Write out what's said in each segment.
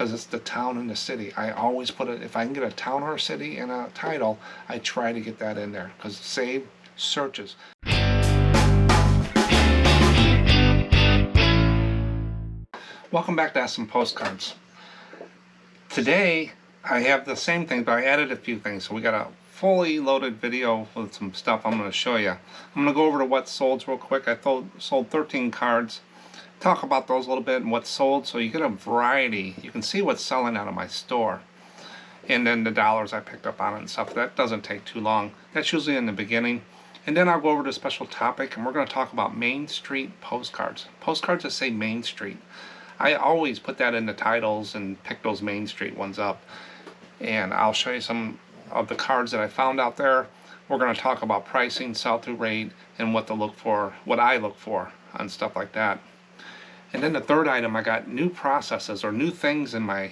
because it's the town and the city. I always put it, if I can get a town or a city in a title, I try to get that in there, because save searches. Welcome back to SM Postcards. Today I have the same thing, but I added a few things. So we got a fully loaded video with some stuff I'm going to show you. I'm going to go over to what sold real quick. I sold 13 cards. Talk about those a little bit and what sold, so you get a variety. You can see what's selling out of my store. And then the dollars I picked up on it and stuff. That doesn't take too long. That's usually in the beginning. And then I'll go over to a special topic, and we're going to talk about Main Street postcards. Postcards that say Main Street. I always put that in the titles and pick those Main Street ones up. And I'll show you some of the cards that I found out there. We're going to talk about pricing, sell-through rate, and what to look for, what I look for on stuff like that. And then the third item, I got new processes or new things in my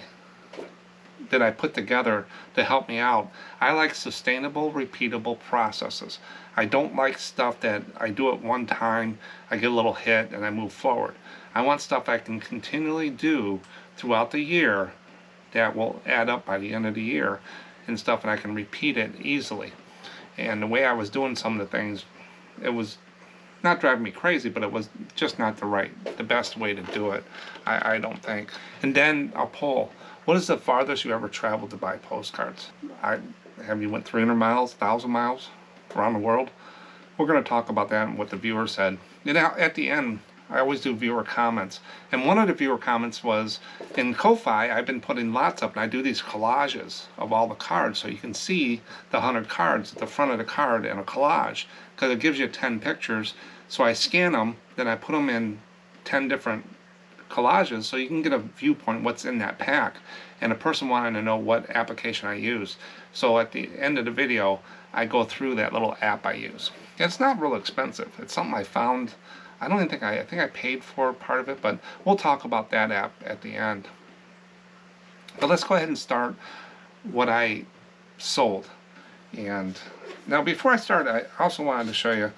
that I put together to help me out. I like sustainable, repeatable processes. I don't like stuff that I do it one time, I get a little hit, and I move forward. I want stuff I can continually do throughout the year that will add up by the end of the year, and stuff, and I can repeat it easily. And the way I was doing some of the things, it was not driving me crazy, but it was just not the best way to do it, I don't think. And then I'll pull, what is the farthest you ever traveled to buy postcards? Have you went 300 miles, 1,000 miles around the world? We're going to talk about that and what the viewer said. And now at the end, I always do viewer comments. And one of the viewer comments was, in Ko-Fi, I've been putting lots up, and I do these collages of all the cards, so you can see the 100 cards at the front of the card in a collage, because it gives you 10 pictures. So I scan them, then I put them in 10 different collages, so you can get a viewpoint what's in that pack. And a person wanted to know what application I use. So at the end of the video, I go through that little app I use. It's not real expensive. It's something I found. I think I paid for part of it, but we'll talk about that app at the end. But let's go ahead and start what I sold. And now before I start, I also wanted to show you,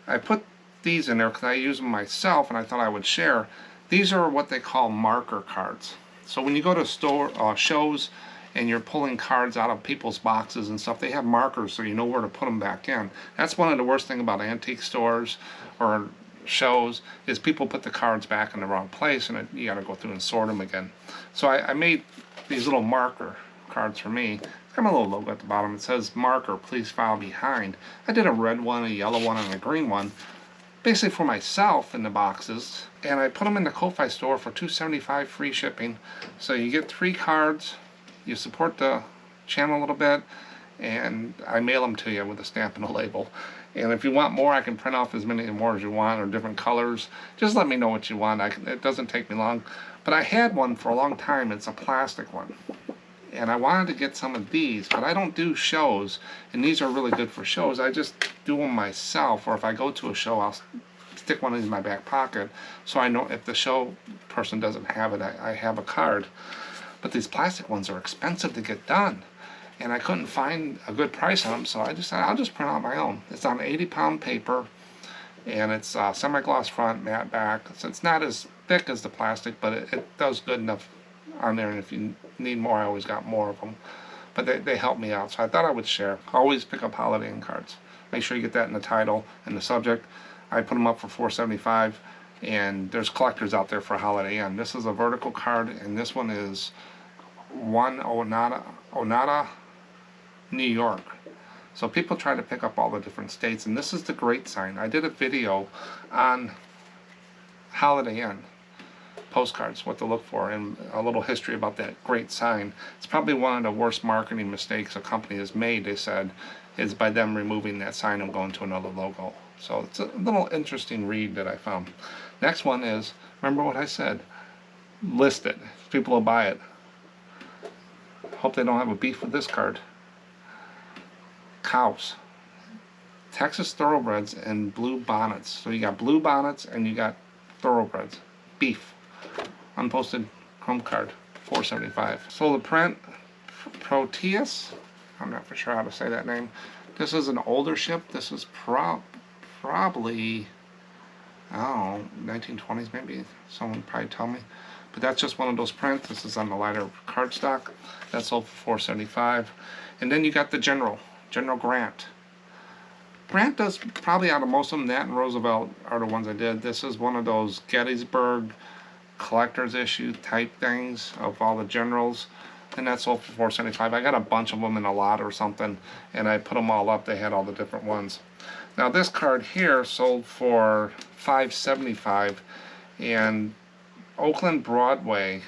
I put these in there because I use them myself and I thought I would share. These are what they call marker cards. So when you go to shows and you're pulling cards out of people's boxes and stuff, they have markers so you know where to put them back in. That's one of the worst things about antique stores or shows, is people put the cards back in the wrong place, and you got to go through and sort them again. So I made these little marker cards for me. It's got my little logo at the bottom. It says marker, please file behind. I did a red one, a yellow one, and a green one, basically for myself in the boxes, and I put them in the Ko-Fi store for $2.75 free shipping. So you get 3 cards, you support the channel a little bit, and I mail them to you with a stamp and a label. And if you want more, I can print off as many more as you want, or different colors. Just let me know what you want. It doesn't take me long. But I had one for a long time. It's a plastic one. And I wanted to get some of these, but I don't do shows. And these are really good for shows. I just do them myself, or if I go to a show, I'll stick one in my back pocket, so I know if the show person doesn't have it, I have a card. But these plastic ones are expensive to get done, and I couldn't find a good price on them, so I decided I'll just print out my own. It's on 80-pound paper, and it's semi-gloss front, matte back. So it's not as thick as the plastic, but it does good enough on there, and if you need more, I always got more of them. But they help me out, so I thought I would share. Always pick up Holiday Inn cards. Make sure you get that in the title and the subject. I put them up for $4.75, and there's collectors out there for Holiday Inn. This is a vertical card, and this one is 1 Onada, New York. So people try to pick up all the different states, and this is the great sign. I did a video on Holiday Inn postcards, what to look for, and a little history about that great sign. It's probably one of the worst marketing mistakes a company has made, they said, is by them removing that sign and going to another logo. So it's a little interesting read that I found. Next one is, remember what I said, list it. People will buy it. Hope they don't have a beef with this card. Cows. Texas thoroughbreds and blue bonnets. So you got blue bonnets and you got thoroughbreds. Beef. Unposted chrome card. $4.75. So the print, Proteus. I'm not for sure how to say that name. This is an older ship. This is probably, I don't know, 1920s maybe. Someone probably tell me. but that's just one of those prints. This is on the lighter cardstock. That sold for $4.75. And then you got the General Grant. Grant does probably out of most of them. That and Roosevelt are the ones I did. This is one of those Gettysburg collector's issue type things of all the generals, and that sold for $4.75. I got a bunch of them in a lot or something, and I put them all up. They had all the different ones. Now this card here sold for $5.75, and Oakland Broadway,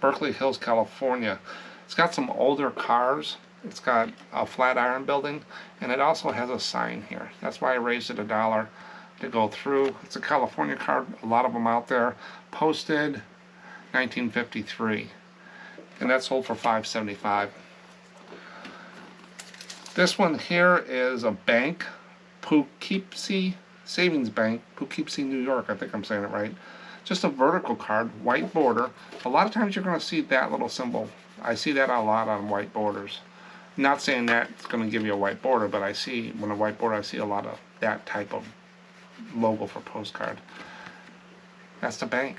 Berkeley Hills, California. It's got some older cars. It's got a Flatiron building, and it also has a sign here. That's why I raised it $1 to go through. It's a California card, a lot of them out there. Posted 1953, and that sold for $5.75. This one here is a bank, Poughkeepsie Savings Bank, Poughkeepsie, New York. I think I'm saying it right. Just a vertical card, white border. A lot of times you're going to see that little symbol. I see that a lot on white borders. Not saying that it's going to give you a white border, but I see, when a white border, I see a lot of that type of logo for postcard. That's the bank.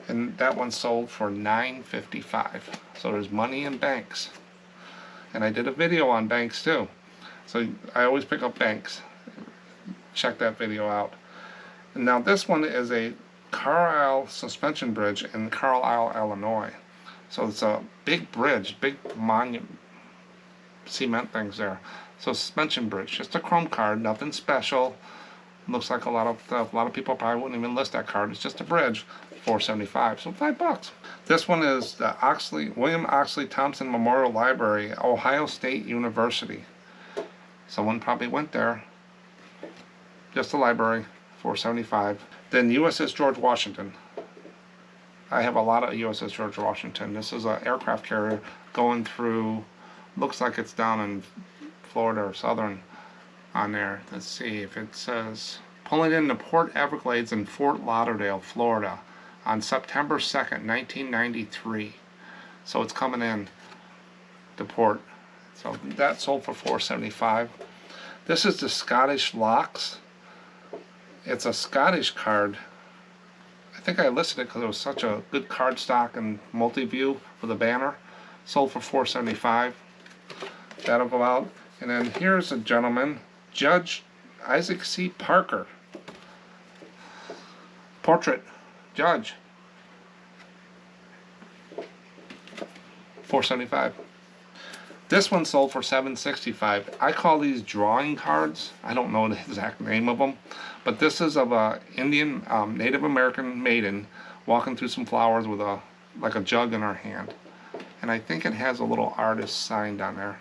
And that one sold for $9.55. So there's money in banks. And I did a video on banks too. So I always pick up banks. Check that video out. And now this one is a Carlisle suspension bridge in Carlisle, Illinois. So it's a big bridge, big monument, cement things there. So suspension bridge, just a chrome card, nothing special. Looks like a lot of stuff. A lot of people probably wouldn't even list that card. It's just a bridge, $4.75, so $5. This one is the William Oxley Thompson Memorial Library, Ohio State University. Someone probably went there. Just a library, $4.75. Then USS George Washington. I have a lot of USS George Washington. This is an aircraft carrier going through, looks like it's down in Florida or Southern on there. Let's see if it says, pulling into Port Everglades in Fort Lauderdale, Florida on September 2nd, 1993. So it's coming in to port. So that sold for $4.75. This is the Scottish Locks. It's a Scottish card. I think I listed it because it was such a good card stock and multi-view with a banner. Sold for $4.75. That'll go out. And then here's a gentleman, Judge Isaac C. Parker. Portrait, Judge. $4.75. This one sold for $7.65. I call these drawing cards. I don't know the exact name of them, but this is of a Indian Native American maiden walking through some flowers with like a jug in her hand, and I think it has a little artist signed on there.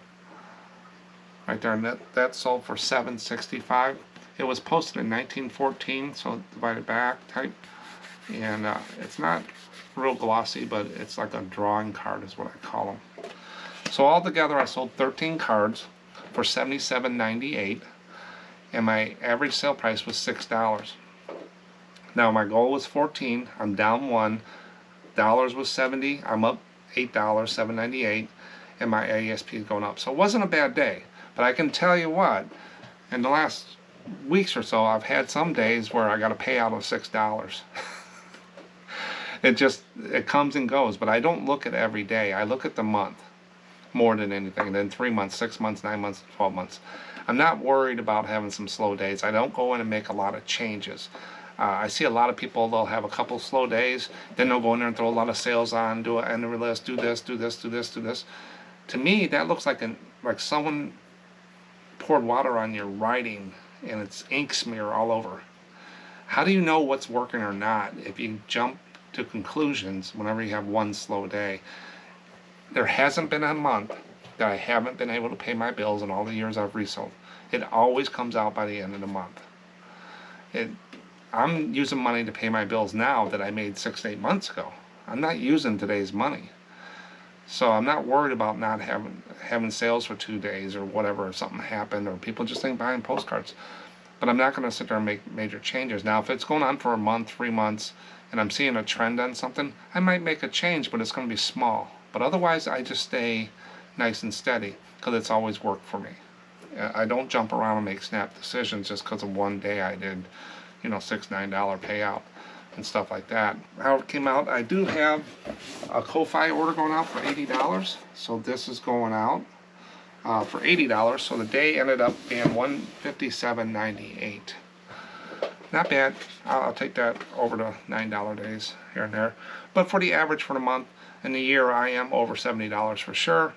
Right there, and that sold for $7.65. It was posted in 1914, so divided back type, and it's not real glossy, but it's like a drawing card is what I call them. So altogether I sold 13 cards for $77.98, and my average sale price was $6. Now my goal was 14, I'm down $1, dollars was 70, I'm up $8, $7.98, and my ASP is going up. So it wasn't a bad day, but I can tell you what, in the last weeks or so I've had some days where I got a payout of $6. It comes and goes, but I don't look at every day. I look at the month more than anything. Then 3 months, 6 months, 9 months, 12 months. I'm not worried about having some slow days. I don't go in and make a lot of changes. I see a lot of people, they'll have a couple slow days, then they'll go in there and throw a lot of sales on, do an end list, do this, do this, do this, do this. To me, that looks like someone poured water on your writing and it's ink smear all over. How do you know what's working or not if you jump to conclusions whenever you have one slow day? There hasn't been a month that I haven't been able to pay my bills in all the years I've resold. It always comes out by the end of the month. I'm using money to pay my bills now that I made 6 to 8 months ago. I'm not using today's money. So I'm not worried about not having sales for 2 days or whatever, if something happened, or people just ain't buying postcards. But I'm not going to sit there and make major changes. Now, if it's going on for a month, 3 months, and I'm seeing a trend on something, I might make a change, but it's going to be small. But otherwise, I just stay nice and steady, because it's always worked for me. I don't jump around and make snap decisions just because of one day I did, $6, $9 payout. and stuff like that. How it came out, I do have a Ko-Fi order going out for $80. So this is going out for $80. So the day ended up being $157.98. Not bad. I'll take that over to $9 days here and there. But for the average for the month and the year, I am over $70 for sure.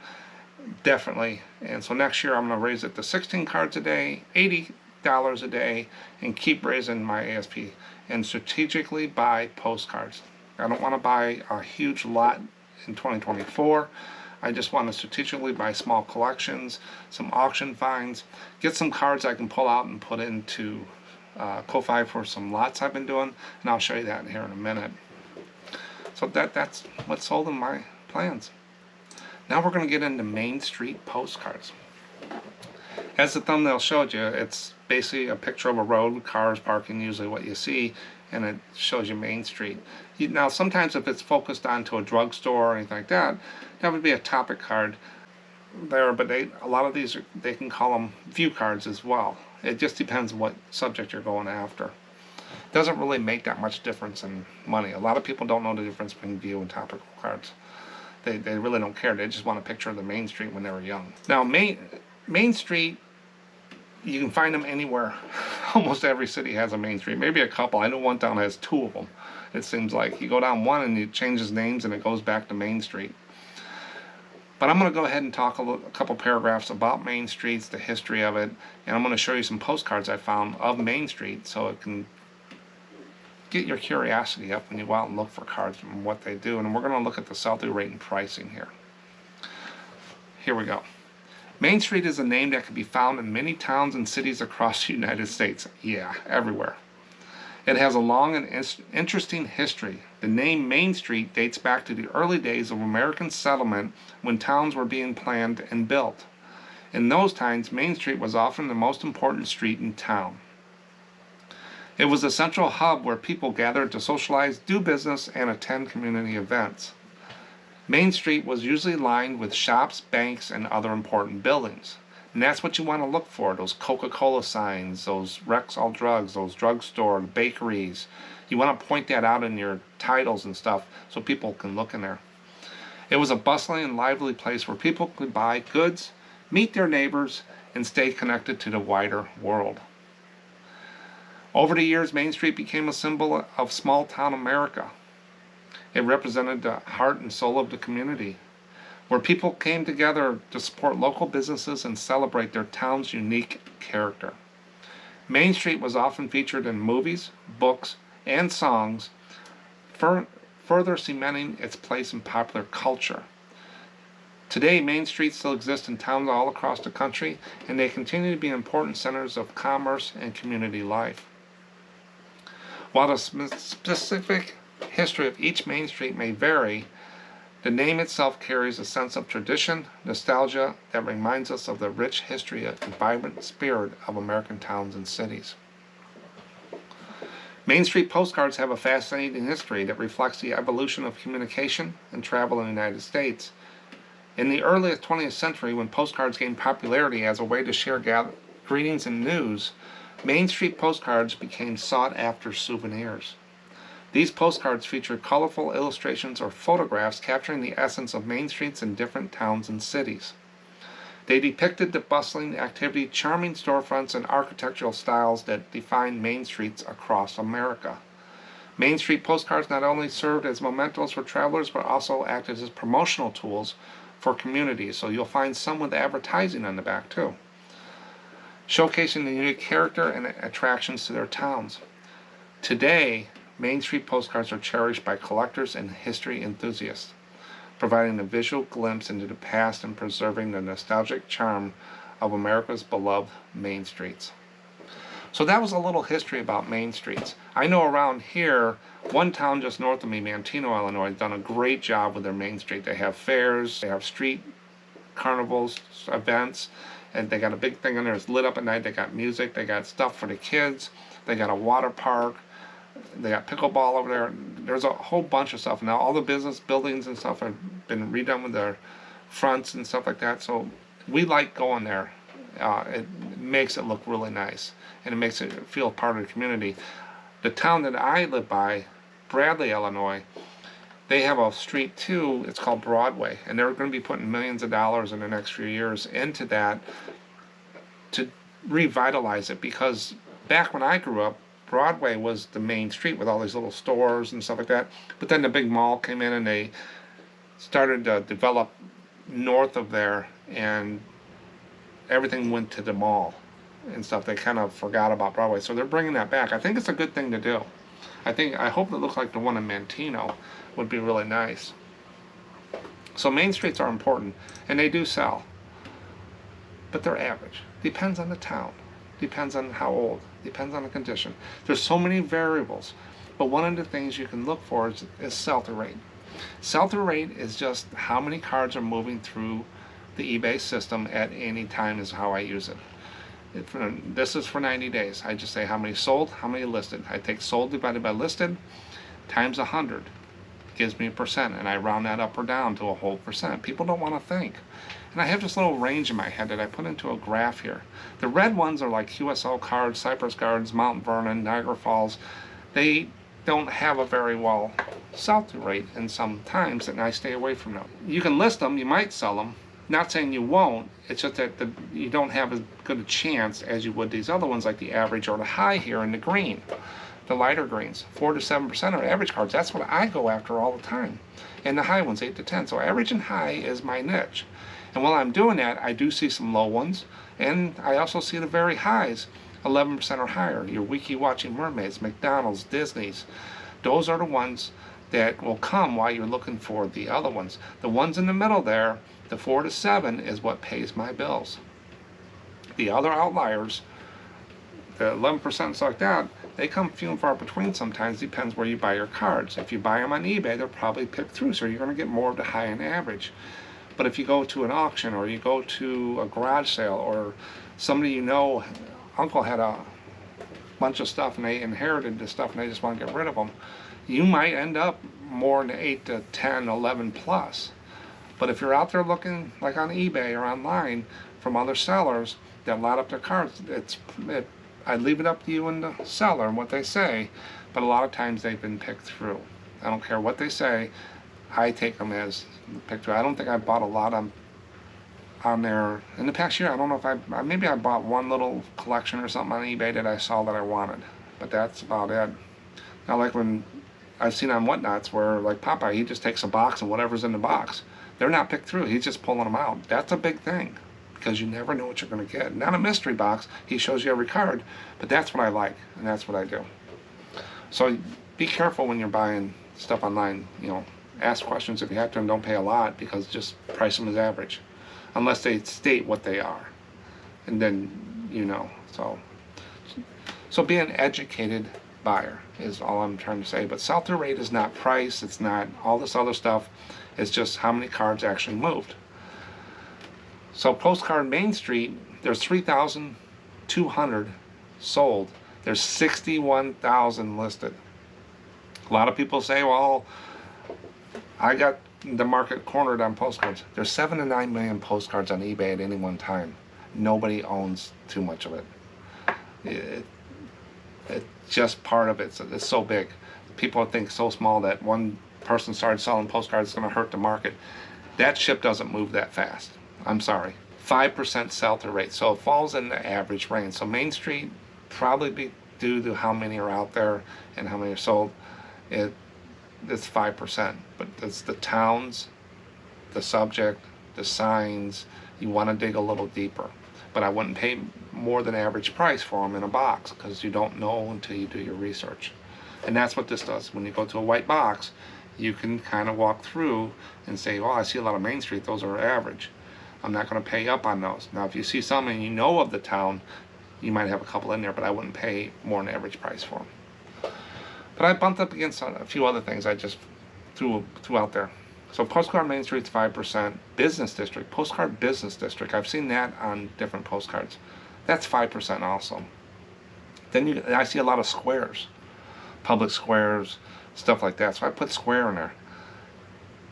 Definitely. And so next year I'm going to raise it to 16 cards a day, $80 a day, and keep raising my ASP. And strategically buy postcards. I don't want to buy a huge lot in 2024. I just want to strategically buy small collections, some auction finds, get some cards I can pull out and put into Ko-Fi for some lots I've been doing, and I'll show you that here in a minute. So that's what's sold in my plans. Now we're going to get into Main Street postcards. As the thumbnail showed you, it's basically a picture of a road, cars parking, usually what you see, and it shows you Main Street. Now sometimes if it's focused onto a drugstore or anything like that, that would be a topic card there, but a lot of these, they can call them view cards as well. It just depends what subject you're going after. It doesn't really make that much difference in money. A lot of people don't know the difference between view and topical cards. They really don't care. They just want a picture of the Main Street when they were young. Now Main Street, you can find them anywhere. Almost every city has a Main Street. Maybe a couple. I know one town has 2 of them. It seems like you go down one and it changes names and it goes back to Main Street. But I'm going to go ahead and talk a couple paragraphs about Main Streets, the history of it, and I'm going to show you some postcards I found of Main Street so it can get your curiosity up when you go out and look for cards and what they do. And we're going to look at the sell-through rate and pricing here. Here we go. Main Street is a name that can be found in many towns and cities across the United States. Yeah, everywhere. It has a long and interesting history. The name Main Street dates back to the early days of American settlement when towns were being planned and built. In those times, Main Street was often the most important street in town. It was a central hub where people gathered to socialize, do business, and attend community events. Main Street was usually lined with shops, banks, and other important buildings. And that's what you want to look for, those Coca-Cola signs, those Rexall Drugs, those drugstore, bakeries. You want to point that out in your titles and stuff so people can look in there. It was a bustling and lively place where people could buy goods, meet their neighbors, and stay connected to the wider world. Over the years, Main Street became a symbol of small-town America. It represented the heart and soul of the community, where people came together to support local businesses and celebrate their town's unique character. Main Street was often featured in movies, books, and songs, further cementing its place in popular culture. Today, Main Street still exists in towns all across the country, and they continue to be important centers of commerce and community life. While the specific history of each Main Street may vary, the name itself carries a sense of tradition, nostalgia that reminds us of the rich history and vibrant spirit of American towns and cities. Main Street postcards have a fascinating history that reflects the evolution of communication and travel in the United States. In the early 20th century, when postcards gained popularity as a way to share greetings and news, Main Street postcards became sought-after souvenirs. These postcards featured colorful illustrations or photographs capturing the essence of Main Streets in different towns and cities. They depicted the bustling activity, charming storefronts, and architectural styles that defined Main Streets across America. Main Street postcards not only served as mementos for travelers, but also acted as promotional tools for communities. So you'll find some with advertising on the back too, showcasing the unique character and attractions to their towns. Today, Main Street postcards are cherished by collectors and history enthusiasts, providing a visual glimpse into the past and preserving the nostalgic charm of America's beloved Main Streets. So that was a little history about Main Streets. I know around here, one town just north of me, Manteno, Illinois, has done a great job with their Main Street. They have fairs, they have street carnivals, events, and they got a big thing in there. It's lit up at night. They got music, they got stuff for the kids, they got a water park, they got pickleball over there. There's a whole bunch of stuff. Now all the business buildings and stuff have been redone with their fronts and stuff like that. So we like going there. It makes it look really nice, and it makes it feel part of the community. The town that I live by Bradley, Illinois, they have a street too. It's called Broadway, and they're going to be putting millions of dollars in the next few years into that to revitalize it, because back when I grew up, Broadway was the main street with all these little stores and stuff like that. But then the big mall came in and they started to develop north of there, and everything went to the mall and stuff. They kind of forgot about Broadway, so they're bringing that back. I think it's a good thing to do. I hope it looks like the one in Manteno would be really nice. So main streets are important, and they do sell, but they're average. Depends on the town, depends on how old, depends on the condition. There's so many variables, but one of the things you can look for is sell-through rate. Sell-through rate is just how many cards are moving through the eBay system at any time is how I use it. This is for 90 days. I just say how many sold, how many listed. I take sold divided by listed times 100. Gives me a percent, and I round that up or down to a whole percent. People don't want to think. And I have this little range in my head that I put into a graph here. The red ones are like QSL cards, Cypress cards, Mount Vernon, Niagara Falls. They don't have a very well sell-through rate, and sometimes, and I stay away from them. You can list them, you might sell them. Not saying you won't, it's just that you don't have as good a chance as you would these other ones, like the average or the high here in the green. The lighter greens, 4 to 7% are average cards. That's what I go after all the time. And the high ones, 8 to 10. So average and high is my niche. And while I'm doing that, I do see some low ones, and I also see the very highs, 11% or higher. Your Wiki Watching Mermaids, McDonald's, Disney's. Those are the ones that will come while you're looking for the other ones. The ones in the middle there, the 4 to 7, is what pays my bills. The other outliers, the 11% and stuff like that, they come few and far between sometimes. Depends where you buy your cards. If you buy them on eBay, they're probably picked through, so you're going to get more of the high and average. But if you go to an auction, or you go to a garage sale, or somebody you know, uncle had a bunch of stuff and they inherited this stuff and they just want to get rid of them, you might end up more in the 8 to 10, 11 plus. But if you're out there looking like on eBay or online from other sellers that lot up their cards, I leave it up to you and the seller and what they say, but a lot of times they've been picked through. I don't care what they say, I take them as picked through. I don't think I bought a lot on there in the past year. I don't know if maybe I bought one little collection or something on eBay that I saw that I wanted, but that's about it. Now, like when I've seen on Whatnots where, like Popeye, he just takes a box and whatever's in the box, they're not picked through, he's just pulling them out. That's a big thing, because you never know what you're going to get. Not a mystery box, he shows you every card, but that's what I like, and that's what I do. So be careful when you're buying stuff online. You know, ask questions if you have to, and don't pay a lot, because just price them as average, unless they state what they are, and then you know. So be an educated buyer is all I'm trying to say. But sell-through rate is not price, it's not all this other stuff, it's just how many cards actually moved. So Postcard Main Street, there's 3,200 sold. There's 61,000 listed. A lot of people say, well, I got the market cornered on postcards. There's 7 to 9 million postcards on eBay at any one time. Nobody owns too much of it. It's just part of it. It's so big. People think so small that one person started selling postcards is going to hurt the market. That ship doesn't move that fast. I'm sorry. 5% sell-through rate. So it falls in the average range. So Main Street probably be due to how many are out there and how many are sold. It's 5%. But it's the towns, the subject, the signs. You want to dig a little deeper. But I wouldn't pay more than average price for them in a box, because you don't know until you do your research. And that's what this does. When you go to a white box, you can kind of walk through and say, well, I see a lot of Main Street, those are average. I'm not going to pay up on those. Now, if you see some and you know of the town, you might have a couple in there, but I wouldn't pay more than average price for them. But I bumped up against a few other things I just threw out there. So Postcard Main Street's 5%. Business District, Postcard Business District, I've seen that on different postcards. That's 5% also. Then I see a lot of squares, public squares, stuff like that. So I put square in there.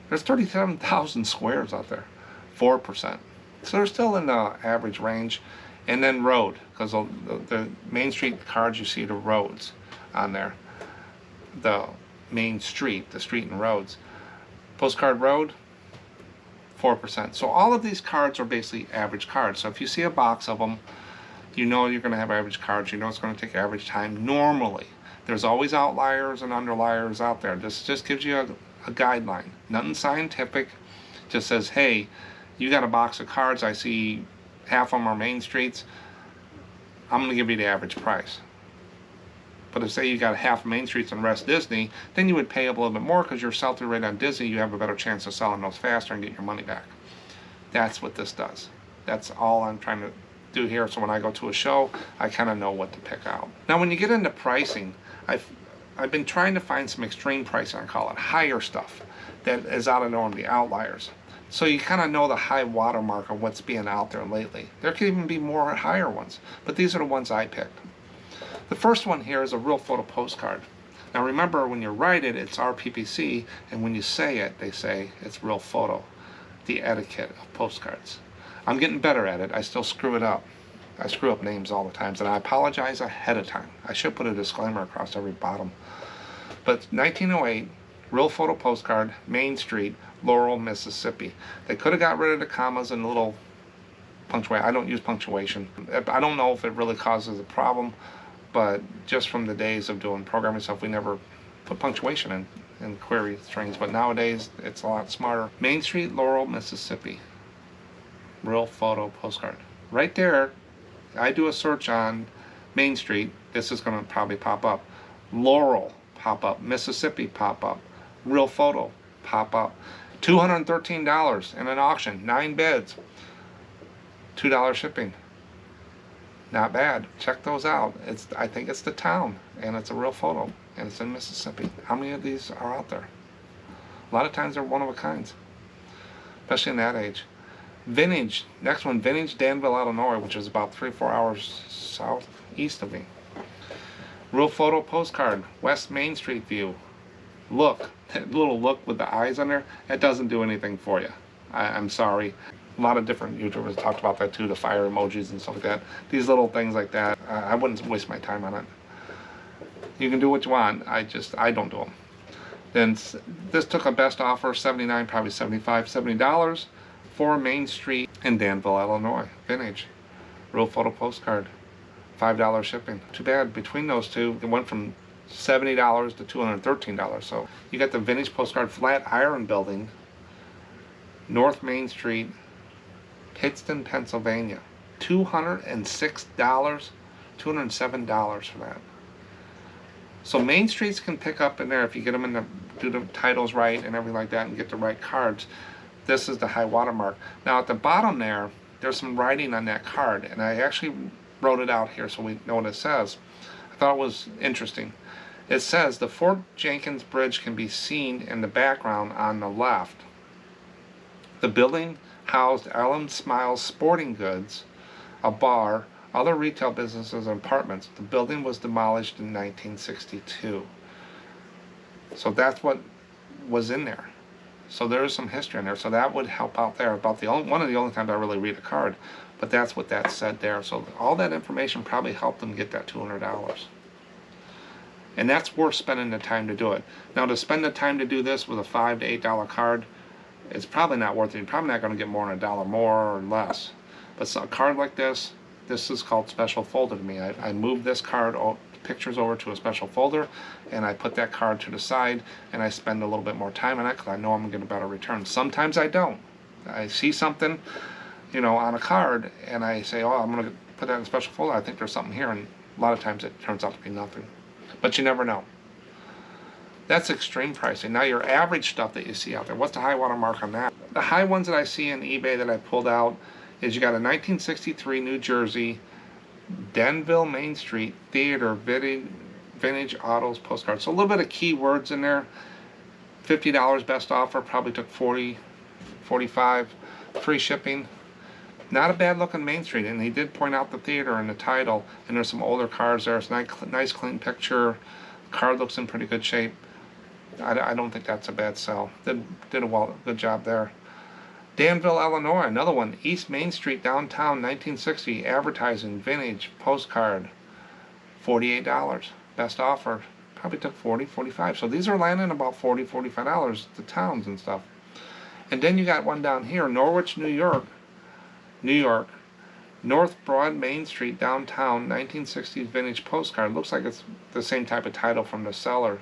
There's 37,000 squares out there, 4%. So they're still in the average range. And then road, because the Main Street cards, you see the roads on there. The Main Street, the street and roads. Postcard Road, 4%. So all of these cards are basically average cards. So if you see a box of them, you know you're going to have average cards. You know it's going to take average time normally. There's always outliers and underliers out there. This just gives you a guideline. Nothing scientific. Just says, hey, you got a box of cards. I see half of them are Main Streets. I'm going to give you the average price. But if say you got half Main Streets and the rest Disney, then you would pay a little bit more because your sell-through rate on Disney, you have a better chance of selling those faster and get your money back. That's what this does. That's all I'm trying to do here. So when I go to a show, I kind of know what to pick out. Now when you get into pricing, I've been trying to find some extreme pricing, I call it, higher stuff that is out of norm, the outliers. So you kind of know the high watermark of what's being out there lately. There could even be more higher ones, but these are the ones I picked. The first one here is a real photo postcard. Now remember, when you write it, it's RPPC, and when you say it, they say it's real photo. The etiquette of postcards. I'm getting better at it. I still screw it up. I screw up names all the time, and I apologize ahead of time. I should put a disclaimer across every bottom. But 1908, real photo postcard, Main Street, Laurel, Mississippi. They could have got rid of the commas and little punctuation. I don't use punctuation. I don't know if it really causes a problem, but just from the days of doing programming stuff, we never put punctuation in query strings. But nowadays, it's a lot smarter. Main Street, Laurel, Mississippi. Real photo postcard. Right there, I do a search on Main Street. This is going to probably pop up. Laurel, pop up. Mississippi, pop up. Real photo, pop up. $213 in an auction. 9 bids. $2 shipping. Not bad. Check those out. I think it's the town, and it's a real photo, and it's in Mississippi. How many of these are out there? A lot of times they're one of a kinds, especially in that age. Vintage. Next one, Vintage, Danville, Illinois, which is about 3-4 hours southeast of me. Real photo postcard, West Main Street view. Look, that little look with the eyes on there, that doesn't do anything for you. I'm sorry. A lot of different YouTubers talked about that too, the fire emojis and stuff like that. These little things like that, I wouldn't waste my time on it. You can do what you want, I don't do them. Then this took a best offer, $79, probably $75, $70 for Main Street in Danville, Illinois. Vintage. Real photo postcard. $5 shipping. Too bad, between those two, it went from $70 to $213. So you got the Vintage postcard, Flatiron Building, North Main Street, Pittston, Pennsylvania. $206, $207 for that. So Main Streets can pick up in there if you get them in do the titles right and everything like that and get the right cards. This is the high watermark. Now at the bottom there's some writing on that card, and I actually wrote it out here so we know what it says. I thought it was interesting. It says the Fort Jenkins Bridge can be seen in the background on the left. The building housed Ellen Smiles Sporting Goods, a bar, other retail businesses, and apartments. The building was demolished in 1962. So that's what was in there. So there's some history in there. So that would help out there. About one of the only times I really read a card, but that's what that said there. So all that information probably helped them get that $200. And that's worth spending the time to do it. Now to spend the time to do this with a $5 to $8 card, it's probably not worth it. You're probably not going to get more than $1 more or less. But a card like this is called special folder to me. I moved this card pictures over to a special folder, and I put that card to the side, and I spend a little bit more time on it because I know I'm going to get a better return. Sometimes I don't. I see something, on a card, and I say, oh, I'm going to put that in a special folder. I think there's something here, and a lot of times it turns out to be nothing. But you never know. That's extreme pricing. Now your average stuff that you see out there, what's the high water mark on that? The high ones that I see in eBay that I pulled out is you got a 1963 New Jersey Danville Main Street Theater Vintage Autos postcard. So a little bit of keywords in there. $50 best offer, probably took $40, $45, free shipping. Not a bad looking Main Street, and he did point out the theater in the title, and there's some older cars there. It's a nice clean picture. Card looks in pretty good shape. I don't think that's a bad sell. Did a good job there. Danville, Illinois, another one. East Main Street, downtown, 1960. Advertising, vintage, postcard. $48. Best offer. probably took 40, 45. So these are landing about $40, $45 to towns and stuff. And then you got one down here, Norwich, New York, North Broad Main Street, downtown, 1960s vintage postcard. Looks like it's the same type of title from the seller.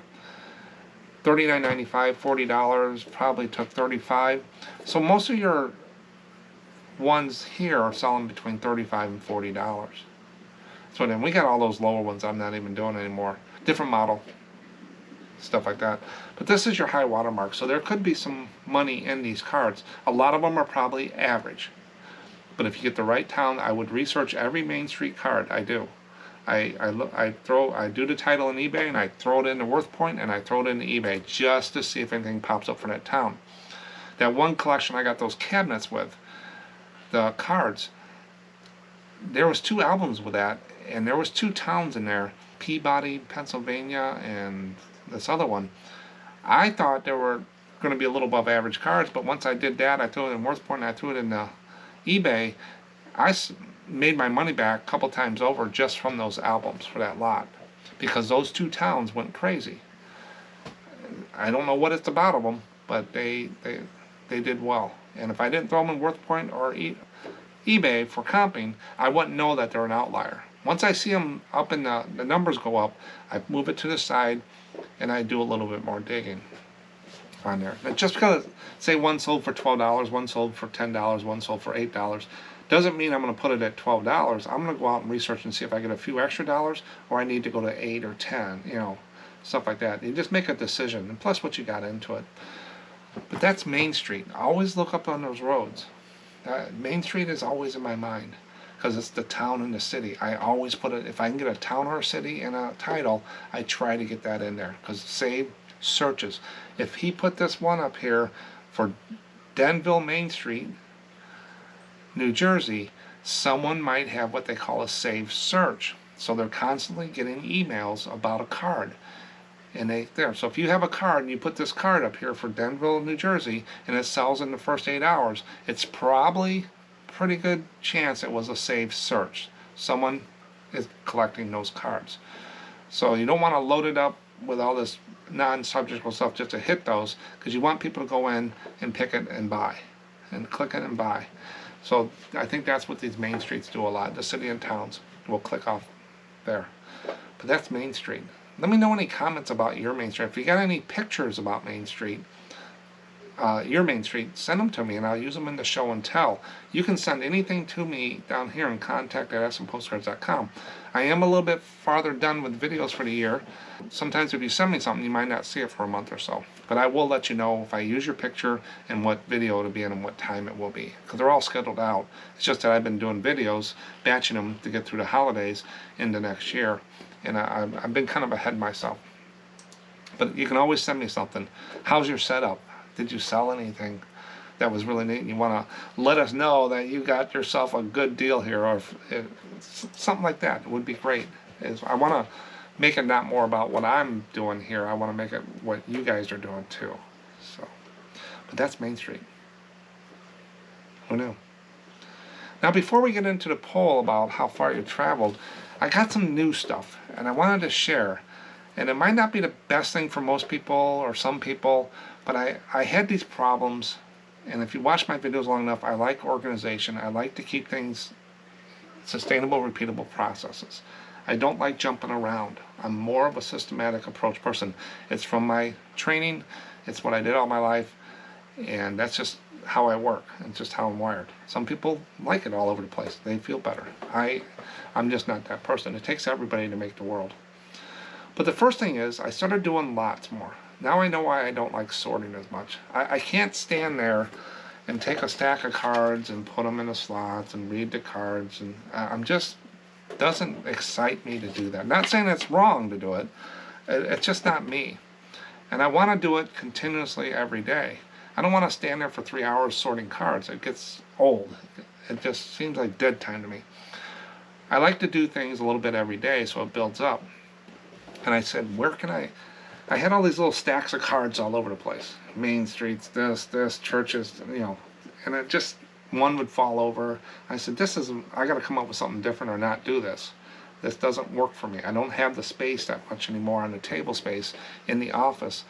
$39.95, $40, probably took $35. So most of your ones here are selling between $35 and $40. So then we got all those lower ones I'm not even doing anymore. Different model, stuff like that. But this is your high water mark, so there could be some money in these cards. A lot of them are probably average. But if you get the right town, I would research every Main Street card. I do. I do the title on eBay, and I throw it into WorthPoint, and I throw it into eBay just to see if anything pops up for that town. That one collection I got those cabinets with, the cards, there was 2 albums with that, and there was 2 towns in there, Peabody, Pennsylvania, and this other one. I thought there were going to be a little above average cards, but once I did that, I threw it in WorthPoint, and I threw it in eBay. I made my money back a couple times over just from those albums for that lot, because those 2 towns went crazy. I don't know what it's about them, but they did well. And if I didn't throw them in WorthPoint or eBay for comping, I wouldn't know that they're an outlier. Once I see them up in the numbers go up, I move it to the side and I do a little bit more digging on there. But just because, say, one sold for $12, one sold for $10, one sold for $8, doesn't mean I'm going to put it at $12. I'm going to go out and research and see if I get a few extra dollars, or I need to go to 8 or 10, stuff like that. You just make a decision, and plus what you got into it. But that's Main Street. Always look up on those roads. Main Street is always in my mind, because it's the town and the city. I always put it, if I can get a town or a city and a title, I try to get that in there, because save searches. If he put this one up here for Denville Main Street, New Jersey, someone might have what they call a saved search. So they're constantly getting emails about a card. And so if you have a card and you put this card up here for Denville, New Jersey, and it sells in the first 8 hours, it's probably pretty good chance it was a saved search. Someone is collecting those cards. So you don't want to load it up with all this non-subjectable stuff just to hit those, because you want people to go in and pick it and buy, and click it and buy. So I think that's what these Main Streets do a lot. The city and towns will click off there. But that's Main Street. Let me know any comments about your Main Street. If you got any pictures about Main Street, your Main Street, send them to me and I'll use them in the show and tell. You can send anything to me down here in contact@SMPostcards.com. I am a little bit farther done with videos for the year. Sometimes if you send me something, you might not see it for a month or so. But I will let you know if I use your picture and what video it'll be in and what time it will be, because they're all scheduled out. It's just that I've been doing videos, batching them to get through the holidays into next year. And I've been kind of ahead myself. But you can always send me something. How's your setup? Did you sell anything that was really neat? And you want to let us know that you got yourself a good deal here, or if something like that would be great. I want to make it not more about what I'm doing here. I want to make it what you guys are doing too. So, but that's Main Street. Who knew? Now, before we get into the poll about how far you traveled, I got some new stuff, and I wanted to share. And it might not be the best thing for most people or some people, but I had these problems, and if you watch my videos long enough, I like organization. I like to keep things sustainable, repeatable processes. I don't like jumping around. I'm more of a systematic approach person. It's from my training. It's what I did all my life, and that's just how I work. It's just how I'm wired. Some people like it all over the place. They feel better. I'm just not that person. It takes everybody to make the world. But the first thing is, I started doing lots more. Now I know why I don't like sorting as much. I can't stand there and take a stack of cards and put them in the slots and read the cards, and I'm just, doesn't excite me to do that. Not saying it's wrong to do it. It's just not me. And I want to do it continuously every day. I don't want to stand there for 3 hours sorting cards. It gets old. It just seems like dead time to me. I like to do things a little bit every day so it builds up. And I said, where can I had all these little stacks of cards all over the place. Main Streets, this, churches, and it just, one would fall over. I said, I got to come up with something different or not do this. This doesn't work for me. I don't have the space that much anymore on the table space in the office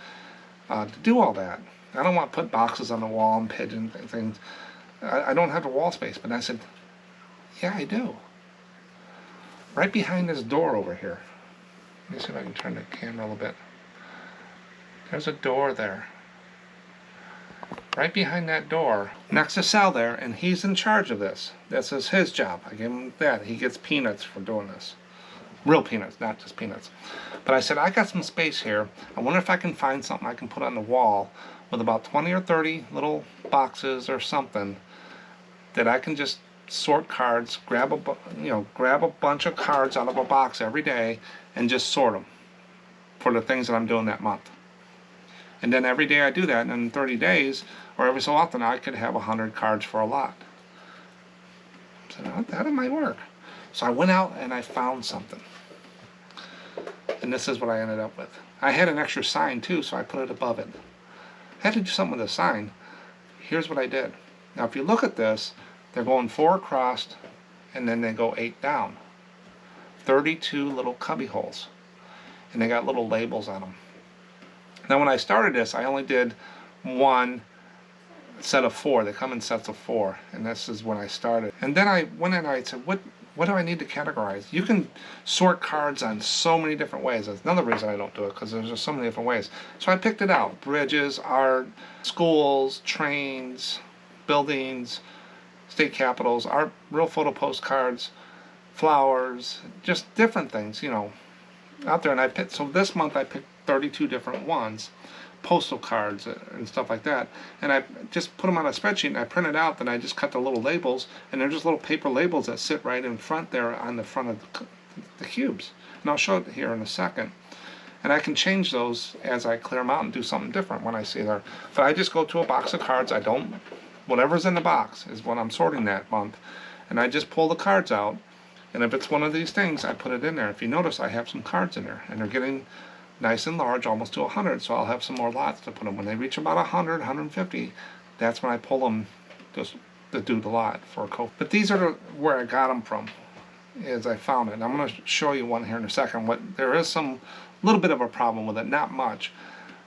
to do all that. I don't want to put boxes on the wall and pigeon things. I don't have the wall space. But I said, yeah, I do. Right behind this door over here. Let me see if I can turn the camera a little bit. There's a door there. Right behind that door, next to Sal there, and he's in charge of this. This is his job. I gave him that. He gets peanuts for doing this. Real peanuts, not just peanuts. But I said, I got some space here. I wonder if I can find something I can put on the wall with about 20 or 30 little boxes or something that I can just sort cards, grab a bunch of cards out of a box every day and just sort them for the things that I'm doing that month. And then every day I do that, and in 30 days, or every so often, I could have 100 cards for a lot. So that might work. So I went out and I found something. And this is what I ended up with. I had an extra sign too, so I put it above it. I had to do something with the sign. Here's what I did. Now if you look at this, they're going 4 across, and then they go 8 down. 32 little cubby holes. And they got little labels on them. Now when I started this, I only did one set of 4. They come in sets of 4, and this is when I started. And then I went in and I said, what do I need to categorize? You can sort cards on so many different ways. That's another reason I don't do it, because there's just so many different ways. So I picked it out. Bridges, art, schools, trains, buildings, state capitals, art, real photo postcards, flowers, just different things, out there. And I picked, so this month I picked 32 different ones, postal cards and stuff like that, and I just put them on a spreadsheet and I print it out. Then I just cut the little labels, and they're just little paper labels that sit right in front there on the front of the cubes, and I'll show it here in a second. And I can change those as I clear them out and do something different when I see there. But I just go to a box of cards. Whatever's in the box is what I'm sorting that month, and I just pull the cards out, and if it's one of these things, I put it in there. If you notice, I have some cards in there, and they're getting nice and large, almost to 100, so I'll have some more lots to put them. When they reach about 100, 150, that's when I pull them just to do the lot for a coat. But these are where I got them from, as I found it. And I'm going to show you one here in a second. There is some little bit of a problem with it, not much,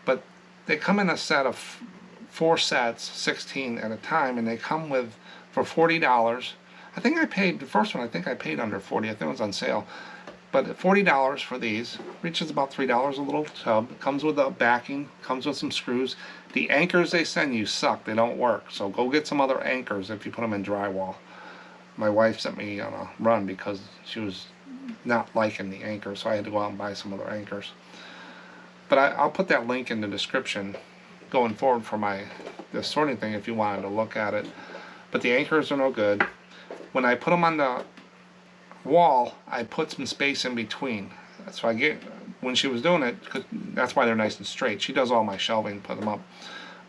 but they come in a set of 4 sets, 16 at a time, and they come with, for $40. I think I paid, the first one I think I paid under $40, I think it was on sale. But $40 for these, reaches about $3 a little tub. Comes with a backing, comes with some screws. The anchors they send you suck, they don't work. So go get some other anchors if you put them in drywall. My wife sent me on a run because she was not liking the anchors, so I had to go out and buy some other anchors. But I'll put that link in the description going forward for this sorting thing if you wanted to look at it. But the anchors are no good. When I put them on the wall, I put some space in between. So when she was doing it, that's why they're nice and straight. She does all my shelving, put them up.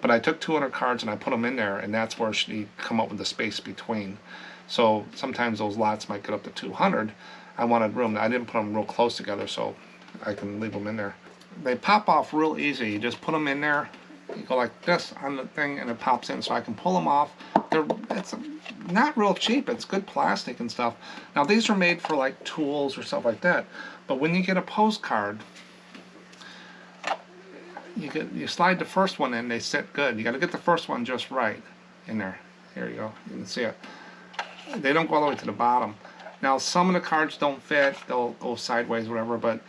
But I took 200 cards and I put them in there, and that's where she come up with the space between. So sometimes those lots might get up to 200. I wanted room. I didn't put them real close together so I can leave them in there. They pop off real easy. You just put them in there. You go like this on the thing and it pops in, so I can pull them off. It's not real cheap. It's good plastic and stuff. Now these are made for like tools or stuff like that. But when you get a postcard, you slide the first one in, they sit good. You got to get the first one just right in there. Here you go. You can see it. They don't go all the way to the bottom. Now some of the cards don't fit. They'll go sideways, whatever. But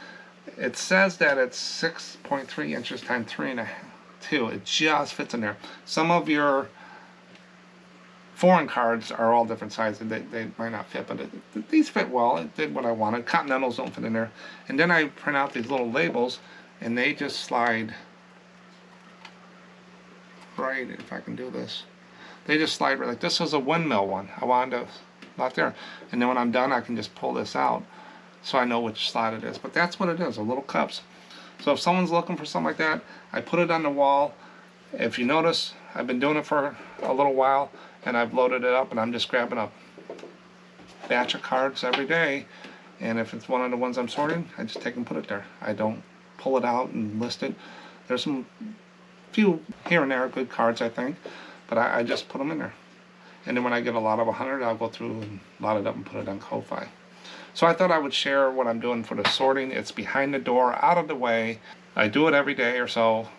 it says that it's 6.3 inches times 3.5. It just fits in there. Some of your foreign cards are all different sizes. They might not fit, but these fit well. It did what I wanted. Continentals don't fit in there. And then I print out these little labels, and they just slide right, if I can do this. They just slide right. Like this is a windmill one. I wanted to not there. And then when I'm done, I can just pull this out so I know which slot it is. But that's what it is, the little cups. So if someone's looking for something like that, I put it on the wall. If you notice, I've been doing it for a little while, and I've loaded it up, and I'm just grabbing a batch of cards every day, and if it's one of the ones I'm sorting, I just take and put it there. I don't pull it out and list it. There's some few here and there good cards, I think, but I just put them in there. And then when I get a lot of 100, I'll go through and lot it up and put it on Ko-Fi. So I thought I would share what I'm doing for the sorting. It's behind the door, out of the way. I do it every day or so,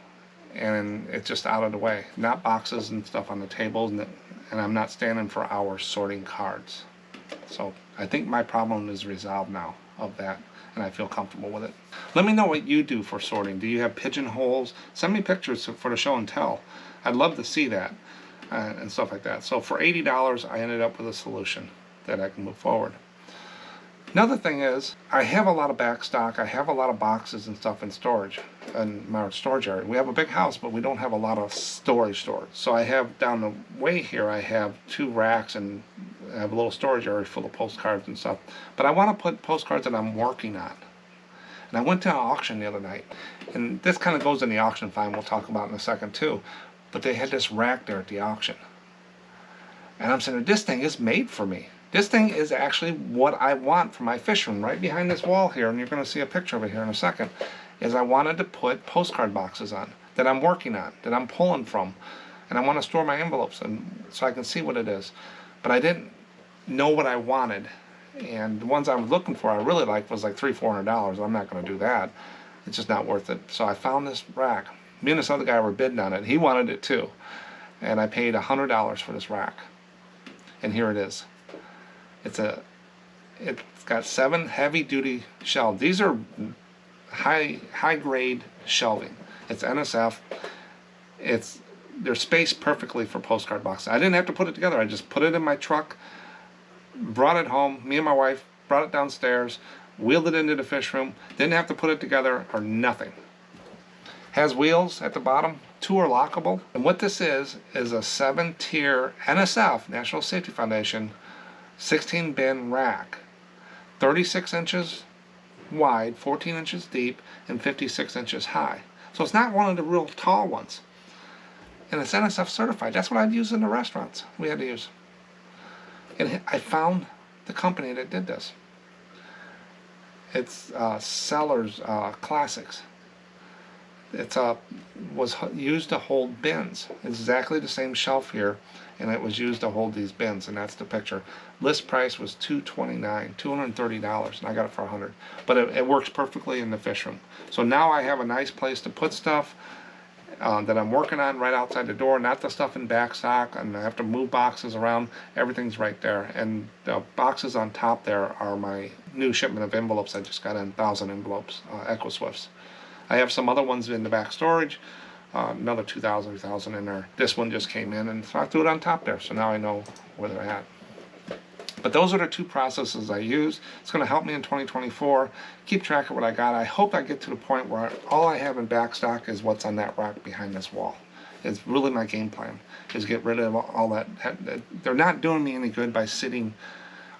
and it's just out of the way. Not boxes and stuff on the tables, and I'm not standing for hours sorting cards. So I think my problem is resolved now of that, and I feel comfortable with it. Let me know what you do for sorting. Do you have pigeonholes? Send me pictures for the show and tell. I'd love to see that and stuff like that. So for $80, I ended up with a solution that I can move forward. Another thing is, I have a lot of back stock. I have a lot of boxes and stuff in storage, in my storage area. We have a big house, but we don't have a lot of storage. So I have down the way here, I have 2 racks, and I have a little storage area full of postcards and stuff. But I want to put postcards that I'm working on. And I went to an auction the other night, and this kind of goes in the auction find we'll talk about in a second too. But they had this rack there at the auction. And I'm saying, this thing is made for me. This thing is actually what I want for my fish room. Right behind this wall here, and you're going to see a picture of it here in a second, is I wanted to put postcard boxes on that I'm working on, that I'm pulling from. And I want to store my envelopes and so I can see what it is. But I didn't know what I wanted. And the ones I was looking for I really liked was like $300-400. I'm not going to do that. It's just not worth it. So I found this rack. Me and this other guy were bidding on it. He wanted it too. And I paid $100 for this rack. And here it is. It's got 7 heavy-duty shelves. These are high-grade shelving. It's NSF. They're spaced perfectly for postcard boxes. I didn't have to put it together. I just put it in my truck, brought it home. Me and my wife brought it downstairs, wheeled it into the fish room. Didn't have to put it together or nothing. Has wheels at the bottom. 2 are lockable. And what this is a 7-tier NSF, National Safety Foundation, 16-bin rack, 36 inches wide, 14 inches deep, and 56 inches high. So it's not one of the real tall ones. And it's NSF certified. That's what I'd use in the restaurants we had to use. And I found the company that did this. It's Sellers Classics. It was used to hold bins. It's exactly the same shelf here, and it was used to hold these bins, and that's the picture. List price was $230, and I got it for $100. But it works perfectly in the fish room. So now I have a nice place to put stuff that I'm working on right outside the door, not the stuff in back stock, and I have to move boxes around. Everything's right there, and the boxes on top there are my new shipment of envelopes. I just got in 1,000 envelopes, Echo Swifts. I have some other ones in the back storage, another 2,000, 3,000 in there. This one just came in, and so I threw it on top there, so now I know where they're at. But those are the 2 processes I use. It's going to help me in 2024. Keep track of what I got. I hope I get to the point where all I have in back stock is what's on that rack behind this wall. It's really my game plan, is get rid of all that. They're not doing me any good by sitting,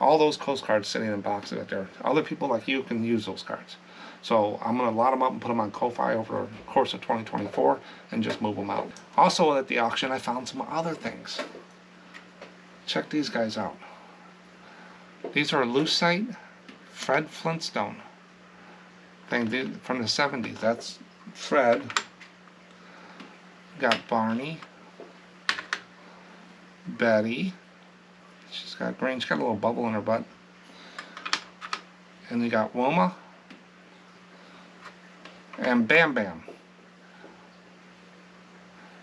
all those postcards sitting in boxes out there. Other people like you can use those cards. So I'm going to lot them up and put them on Ko-Fi over the course of 2024 and just move them out. Also at the auction I found some other things. Check these guys out. These are Lucite Fred Flintstone thing from the 70s. That's Fred. Got Barney. Betty. She's got green. She's got a little bubble in her butt. And you got Wilma. And Bam Bam.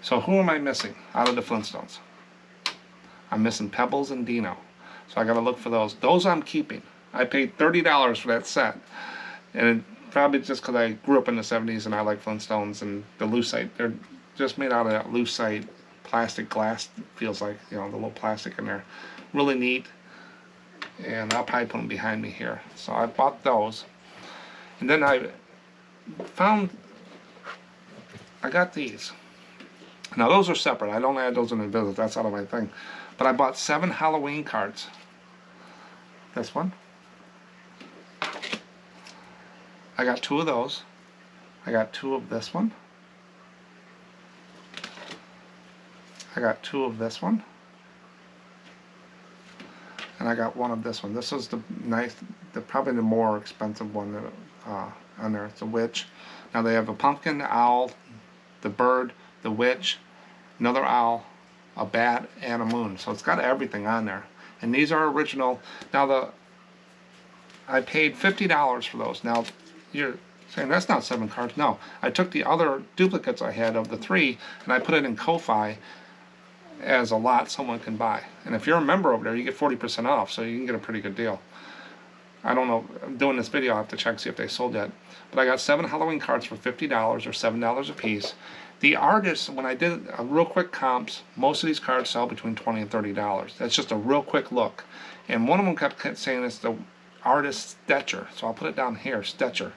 So who am I missing out of the Flintstones? I'm missing Pebbles and Dino. So I gotta look for those. Those I'm keeping. I paid $30 for that set. And probably just because I grew up in the 70s and I like Flintstones and the Lucite. They're just made out of that Lucite plastic glass. It feels like, you know, the little plastic in there. Really neat. And I'll probably put them behind me here. So I bought those. And then I got these. Now those are separate. I don't add those in the visit. That's out of my thing. But I bought 7 Halloween cards. This one. I got 2 of those. I got 2 of this one. I got 2 of this one. And I got 1 of this one. This is the nice, probably the more expensive one that, on there. It's a witch. Now they have a pumpkin, the owl, the bird, the witch, another owl, a bat, and a moon. So it's got everything on there. And these are original. Now I paid $50 for those. Now, you're saying that's not 7 cards. No, I took the other duplicates I had of the 3 and I put it in Ko-Fi as a lot someone can buy. And if you're a member over there, you get 40% off, so you can get a pretty good deal. I don't know, I'm doing this video, I'll have to check, see if they sold yet. But I got 7 Halloween cards for $50 or $7 a piece. The artists, when I did a real quick comps, most of these cards sell between $20 and $30. That's just a real quick look. And one of them kept saying it's the artist Stetcher, so I'll put it down here, Stetcher.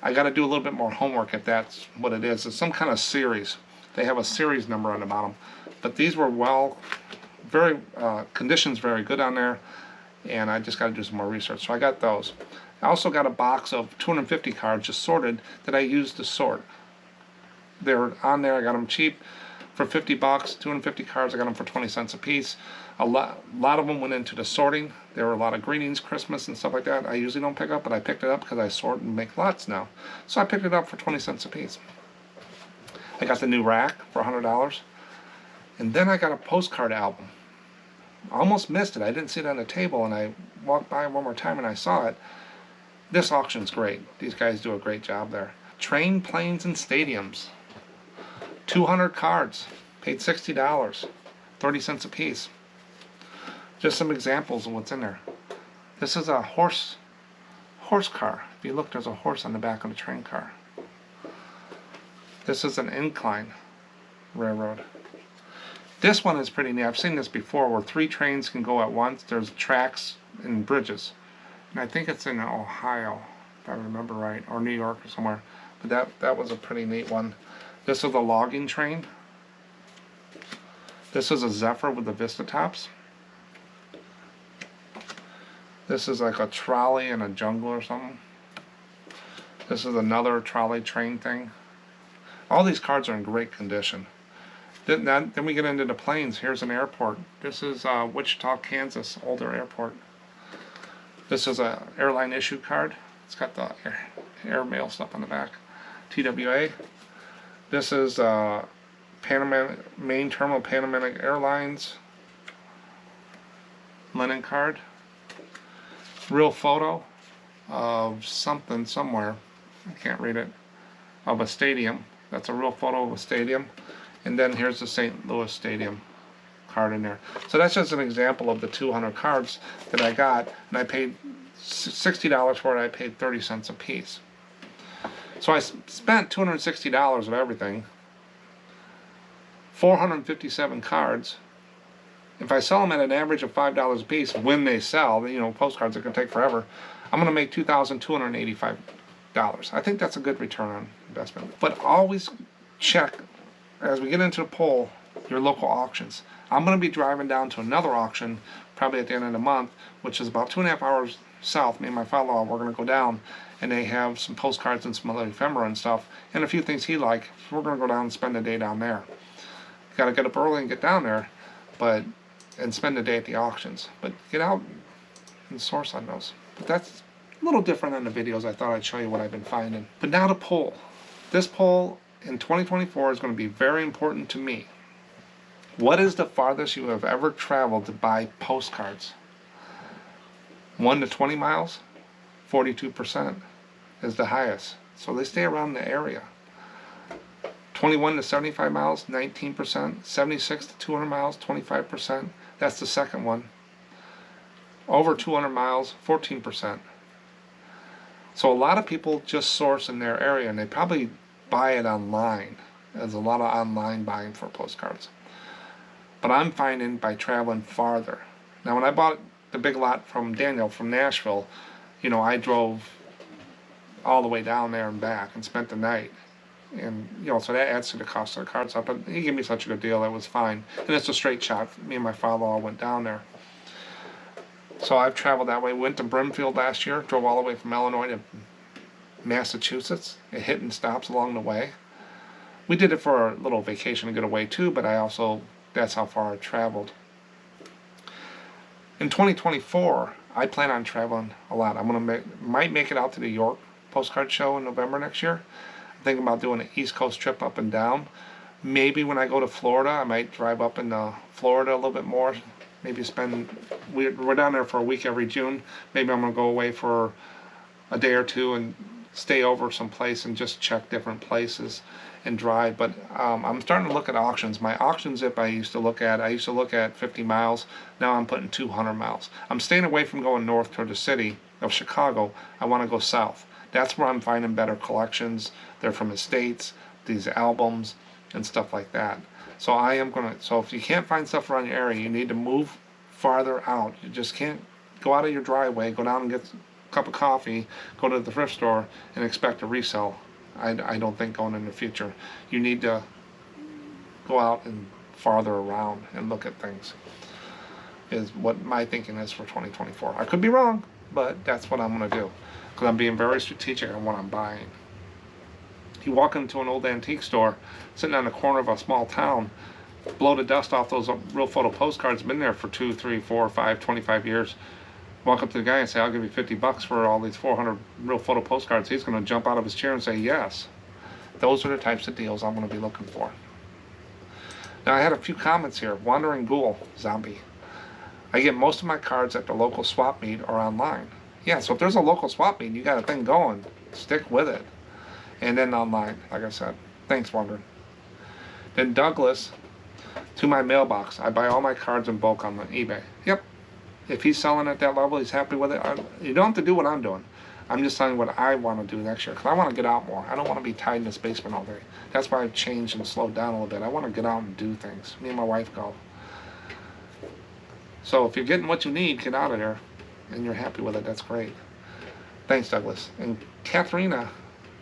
I got to do a little bit more homework if that's what it is. It's some kind of series. They have a series number on the bottom. But these were conditions very good on there, and I just got to do some more research. So I got those. I also got a box of 250 cards just sorted that I used to sort. They're on there. I got them cheap for 50 bucks. 250 cards. I got them for 20 cents a piece. A lot of them went into the sorting. There were a lot of greetings, Christmas, and stuff like that. I usually don't pick up, but I picked it up because I sort and make lots now. So I picked it up for 20 cents a piece. I got the new rack for $100. And then I got a postcard album. I almost missed it. I didn't see it on the table, and I walked by one more time and I saw it. This auction's great. These guys do a great job there. Train, planes, and stadiums. 200 cards. Paid $60. 30 cents a piece. Just some examples of what's in there. This is a horse car. If you look, there's a horse on the back of the train car. This is an incline railroad. This one is pretty neat. I've seen this before where 3 trains can go at once. There's tracks and bridges. And I think it's in Ohio, if I remember right, or New York or somewhere. But that was a pretty neat one. This is a logging train. This is a Zephyr with the Vista tops. This is like a trolley in a jungle or something. This is another trolley train thing. All these cards are in great condition. Then we get into the planes. Here's an airport. This is Wichita, Kansas, older airport. This is a airline issue card. It's got the airmail stuff on the back. TWA. This is main terminal Pan American Airlines. Linen card. Real photo of something somewhere. I can't read it. Of a stadium. That's a real photo of a stadium. And then here's the St. Louis Stadium card in there. So that's just an example of the 200 cards that I got, and I paid $60 for it. I paid 30 cents a piece. So I spent $260 of everything. 457 cards. If I sell them at an average of $5 a piece, when they sell, you know, postcards that can take forever, I'm going to make $2,285. I think that's a good return on investment. But always check, as we get into the poll, your local auctions. I'm going to be driving down to another auction probably at the end of the month, which is about 2.5 hours south. Me and my father-in-law, we're going to go down, and they have some postcards and some other ephemera and stuff, and a few things he likes. So we're going to go down and spend the day down there. Got to get up early and get down there, and spend the day at the auctions. But get out and source on those. But that's a little different than the videos. I thought I'd show you what I've been finding. But now the poll. This poll in 2024 is going to be very important to me. What is the farthest you have ever traveled to buy postcards? 1 to 20 miles? 42% is the highest. So they stay around the area. 21 to 75 miles, 19%. 76 to 200 miles, 25%. That's the second one. Over 200 miles, 14%. So a lot of people just source in their area, and they probably buy it online. There's a lot of online buying for postcards. But I'm finding by traveling farther. Now when I bought the big lot from Daniel from Nashville, you know, I drove all the way down there and back and spent the night. And, you know, so that adds to the cost of the cards up. But he gave me such a good deal, it was fine. And it's a straight shot. Me and my father-in-law went down there. So I've traveled that way. Went to Brimfield last year, drove all the way from Illinois to Massachusetts. It hit and stops along the way. We did it for a little vacation to get away too, but that's how far I traveled. In 2024, I plan on traveling a lot. Might make it out to the York Postcard Show in November next year. I'm thinking about doing an East Coast trip up and down. Maybe when I go to Florida, I might drive up into Florida a little bit more, Maybe we're down there for a week every June. Maybe I'm going to go away for a day or two and stay over someplace and just check different places and drive. But I'm starting to look at auctions. My auction zip I used to look at 50 miles. Now I'm putting 200 miles. I'm staying away from going north toward the city of Chicago. I want to go south. That's where I'm finding better collections. They're from estates, these albums and stuff like that. So so if you can't find stuff around your area, you need to move farther out. You just can't go out of your driveway, go down and get a cup of coffee, go to the thrift store and expect a resale. I don't think going in the future. You need to go out and farther around and look at things, is what my thinking is for 2024. I could be wrong, but that's what I'm going to do, because I'm being very strategic on what I'm buying. You walk into an old antique store sitting on the corner of a small town, blow the dust off those real photo postcards, been there for 2, 3, 4, 5, 25 years. Walk up to the guy and say, I'll give you $50 for all these 400 real photo postcards. He's going to jump out of his chair and say yes. Those are the types of deals I'm going to be looking for. Now I had a few comments here. Wandering Ghoul, zombie. I get most of my cards at the local swap meet or online. Yeah, so if there's a local swap meet and you got a thing going, stick with it. And then online, like I said. Thanks, Wandering. Then Douglas, to my mailbox. I buy all my cards in bulk on eBay. Yep. If he's selling at that level, he's happy with it. You don't have to do what I'm doing. I'm just telling you what I want to do next year, because I want to get out more. I don't want to be tied in this basement all day. That's why I've changed and slowed down a little bit. I want to get out and do things. Me and my wife go. So if you're getting what you need, get out of there, and you're happy with it. That's great. Thanks, Douglas. And Katharina,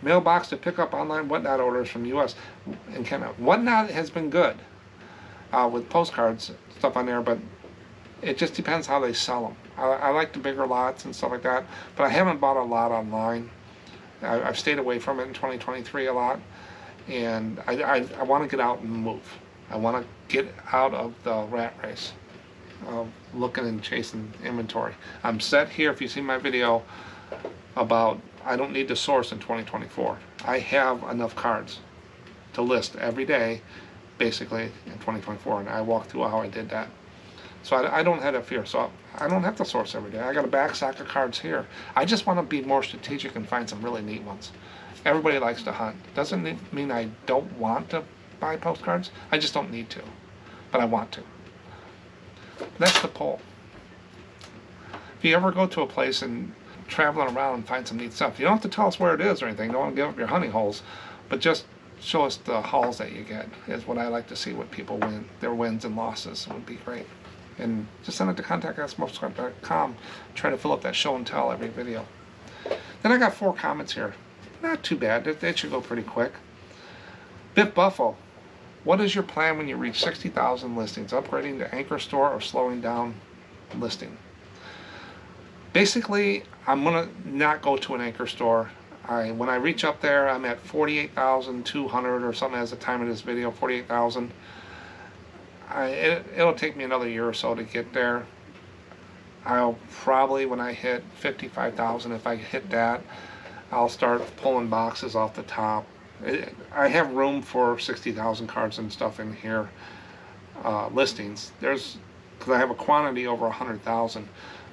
mailbox to pick up online Whatnot orders from U.S. and Canada. Whatnot has been good with postcards, stuff on there, but it just depends how they sell them. I like the bigger lots and stuff like that, but I haven't bought a lot online. I've stayed away from it in 2023 a lot, and I want to get out and move. I want to get out of the rat race of looking and chasing inventory. I'm set here, if you see my video, about I don't need to source in 2024. I have enough cards to list every day, basically, in 2024, and I walked through how I did that. So I don't have that fear. So I don't have to source every day. I got a back stack of cards here. I just want to be more strategic and find some really neat ones. Everybody likes to hunt. Doesn't mean I don't want to buy postcards. I just don't need to. But I want to. That's the poll. If you ever go to a place and traveling around and find some neat stuff, you don't have to tell us where it is or anything. Don't want to give up your hunting holes. But just show us the hauls that you get is what I like to see, what people win. Their wins and losses would be great. And just send it to contact@SMPostcards.com. Try to fill up that show and tell every video. Then I got 4 comments here. Not too bad. They should go pretty quick. Biff Buffo, what is your plan when you reach 60,000 listings? Upgrading to Anchor Store or slowing down listing? Basically, I'm going to not go to an Anchor Store. When I reach up there, I'm at 48,200 or something as the time of this video, 48,000. It'll take me another year or so to get there. I'll probably, when I hit 55,000, if I hit that, I'll start pulling boxes off the top. I have room for 60,000 cards and stuff in here, listings. Because I have a quantity over 100,000,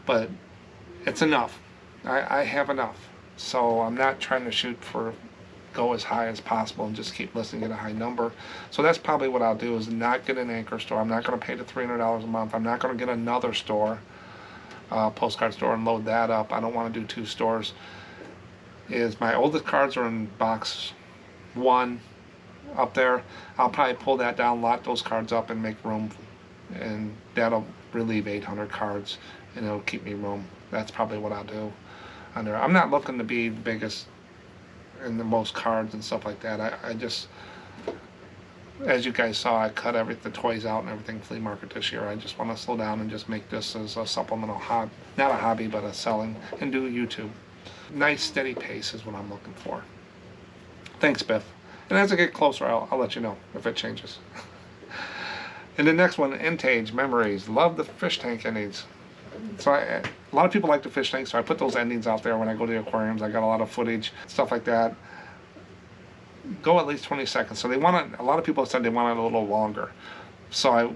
but it's enough. I have enough. So I'm not trying to go as high as possible and just keep listing at a high number. So that's probably what I'll do, is not get an Anchor Store. I'm not going to pay the $300 a month. I'm not going to get another store, postcard store, and load that up. I don't want to do 2 stores. My oldest cards are in box 1 up there. I'll probably pull that down, lot those cards up, and make room, and that'll relieve 800 cards, and it'll keep me room. That's probably what I'll do on there. I'm not looking to be the biggest and the most cards and stuff like that. I just, as you guys saw, I cut the toys out and everything flea market this year. I just want to slow down and just make this as a supplemental hobby, not a hobby, but a selling, and do YouTube. Nice steady pace is what I'm looking for. Thanks, Biff. And as I get closer, I'll let you know if it changes. And the next one, Intage Memories. Love the fish tank endings. So a lot of people like the fish tank, so I put those endings out there when I go to the aquariums. I got a lot of footage, stuff like that. Go at least 20 seconds. So a lot of people said they want it a little longer. So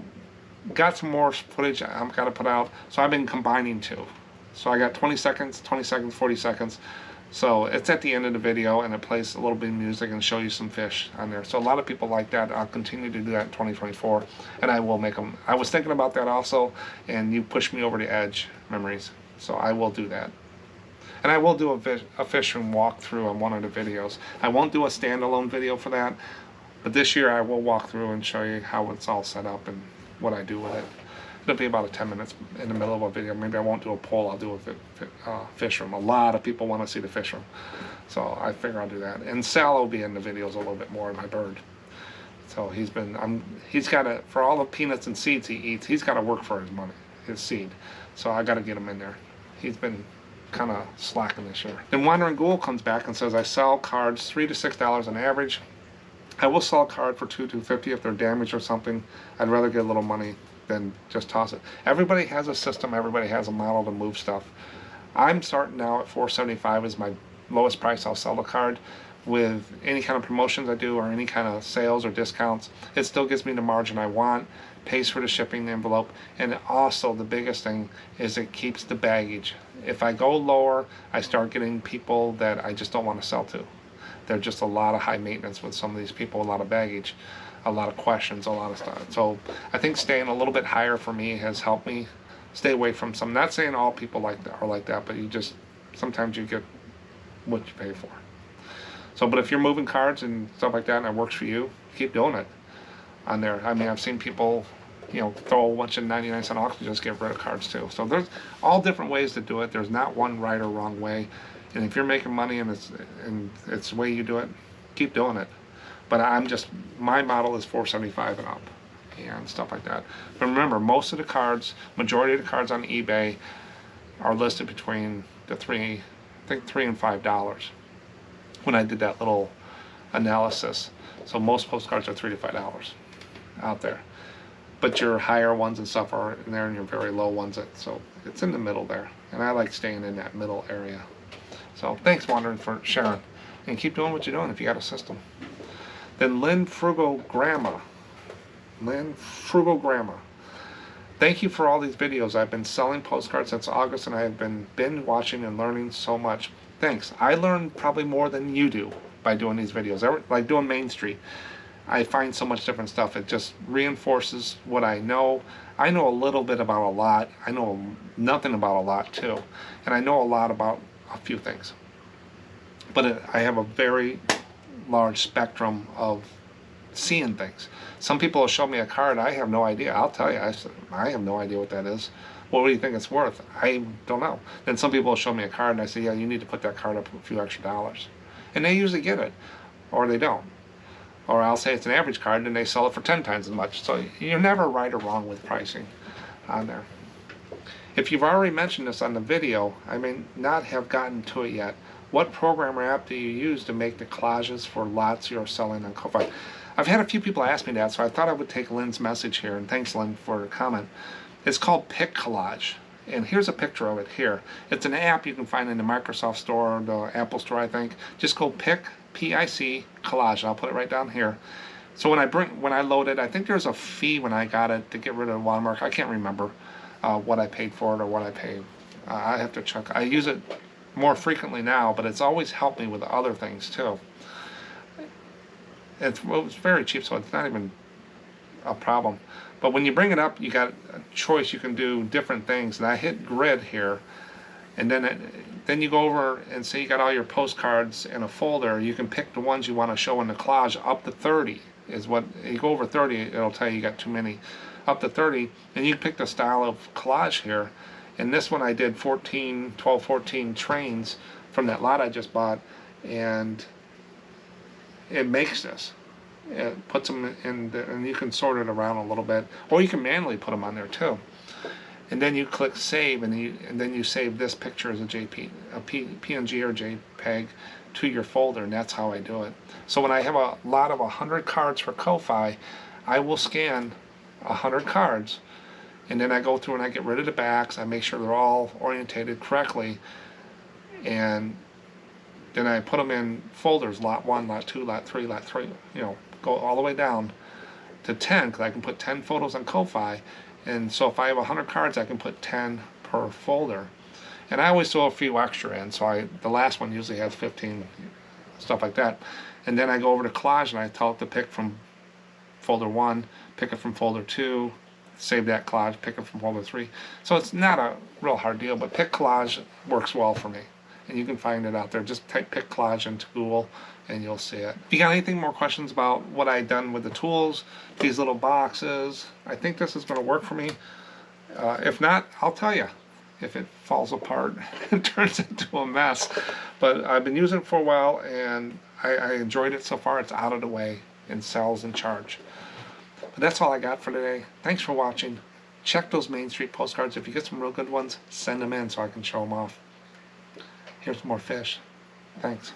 got some more footage I've got to put out, so I've been combining two. So I got 20 seconds, 20 seconds, 40 seconds. So it's at the end of the video, and it plays a little bit of music and show you some fish on there. So a lot of people like that. I'll continue to do that in 2024, and I will make them. I was thinking about that also, and you pushed me over the edge, Memories. So I will do that. And I will do a fishing walkthrough on one of the videos. I won't do a standalone video for that, but this year I will walk through and show you how it's all set up and what I do with it. It'll be about 10 minutes in the middle of a video. Maybe I won't do a poll, I'll do a fish room. A lot of people want to see the fish room, so I figure I'll do that. And Sal will be in the videos a little bit more, my bird. So he's got to, for all the peanuts and seeds he eats, he's got to work for his money, his seed. So I got to get him in there. He's been kind of slacking this year. Then Wandering Ghoul comes back and says, I sell cards $3 to $6 on average. I will sell a card for $2 to $50 if they're damaged or something. I'd rather get a little money than just toss it. Everybody has a system, everybody has a model to move stuff. I'm starting now at $4.75 is my lowest price I'll sell the card. With any kind of promotions I do or any kind of sales or discounts, it still gives me the margin I want, pays for the shipping envelope, and also the biggest thing is it keeps the baggage. If I go lower, I start getting people that I just don't want to sell to. There's just a lot of high maintenance with some of these people, a lot of baggage, a lot of questions, a lot of stuff. So I think staying a little bit higher for me has helped me stay away from some. Not saying all people are like that, but you just, sometimes you get what you pay for. So, but if you're moving cards and stuff like that and it works for you, keep doing it on there. I mean, I've seen people, you know, throw a bunch of 99-cent auctions, just get rid of cards too. So there's all different ways to do it. There's not one right or wrong way. And if you're making money and it's the way you do it, keep doing it. But my model is $4.75 and up and stuff like that. But remember, most of the cards, majority of the cards on eBay are listed between the $3 and $5 when I did that little analysis. So most postcards are $3 to $5 out there. But your higher ones and stuff are in there, and your very low ones, so it's in the middle there. And I like staying in that middle area. So thanks, Wandering, for sharing. And keep doing what you're doing if you got a system. Then Lynn Frugogramma. Thank you for all these videos. I've been selling postcards since August, and I have been binge watching and learning so much. Thanks. I learn probably more than you do by doing these videos. Like doing Main Street, I find so much different stuff. It just reinforces what I know. I know a little bit about a lot. I know nothing about a lot too. And I know a lot about a few things. But I have a very large spectrum of seeing things. Some people will show me a card, I have no idea. I'll tell you, I have no idea what that is. What do you think it's worth? I don't know. Then some people will show me a card and I say, yeah, you need to put that card up a few extra dollars. And they usually get it, or they don't. Or I'll say it's an average card and they sell it for 10 times as much. So you're never right or wrong with pricing on there. If you've already mentioned this on the video, I may not have gotten to it yet. What program or app do you use to make the collages for lots you're selling on Ko-Fi? I've had a few people ask me that, so I thought I would take Lynn's message here, and thanks, Lynn, for the comment. It's called Pick Collage, and here's a picture of it here. It's an app you can find in the Microsoft Store, or the Apple Store, I think. Just go Pick, P-I-C, Collage. I'll put it right down here. So when I load it, I think there's a fee when I got it to get rid of the watermark. I can't remember what I paid for it or what I paid. I have to check. I use it more frequently now, but it's always helped me with other things too. It's very cheap, so it's not even a problem. But when you bring it up, you got a choice. You can do different things. And I hit grid here, and then you go over and say you got all your postcards in a folder. You can pick the ones you want to show in the collage. Up to 30 is what you go over 30. It'll tell you got too many. Up to 30, and you can pick the style of collage here. And this one I did 14 trains from that lot I just bought, and it makes this. It puts them in, and you can sort it around a little bit, or you can manually put them on there too. And then you click save, and then you save this picture as a PNG or JPEG to your folder, and that's how I do it. So when I have a lot of 100 cards for Ko-Fi, I will scan 100 cards, and then I go through and I get rid of the backs. I make sure they're all orientated correctly, and then I put them in folders, lot 1, lot 2, lot 3, you know, go all the way down to 10, because I can put 10 photos on Ko-Fi, And so if I have 100 cards, I can put 10 per folder. And I always throw a few extra in, so the last one usually has 15, stuff like that. And then I go over to collage and I tell it to pick from folder 1, pick it from folder 2, save that collage, pick it from folder 3. So it's not a real hard deal, but pick collage works well for me. And you can find it out there. Just type pick collage into Google and you'll see it. If you got anything more questions about what I've done with the tools, these little boxes, I think this is going to work for me. If not, I'll tell you if it falls apart and turns into a mess. But I've been using it for a while and I enjoyed it so far. It's out of the way and sells and charge. But that's all I got for today. Thanks for watching. Check those Main Street postcards. If you get some real good ones, send them in so I can show them off. Here's more fish. Thanks.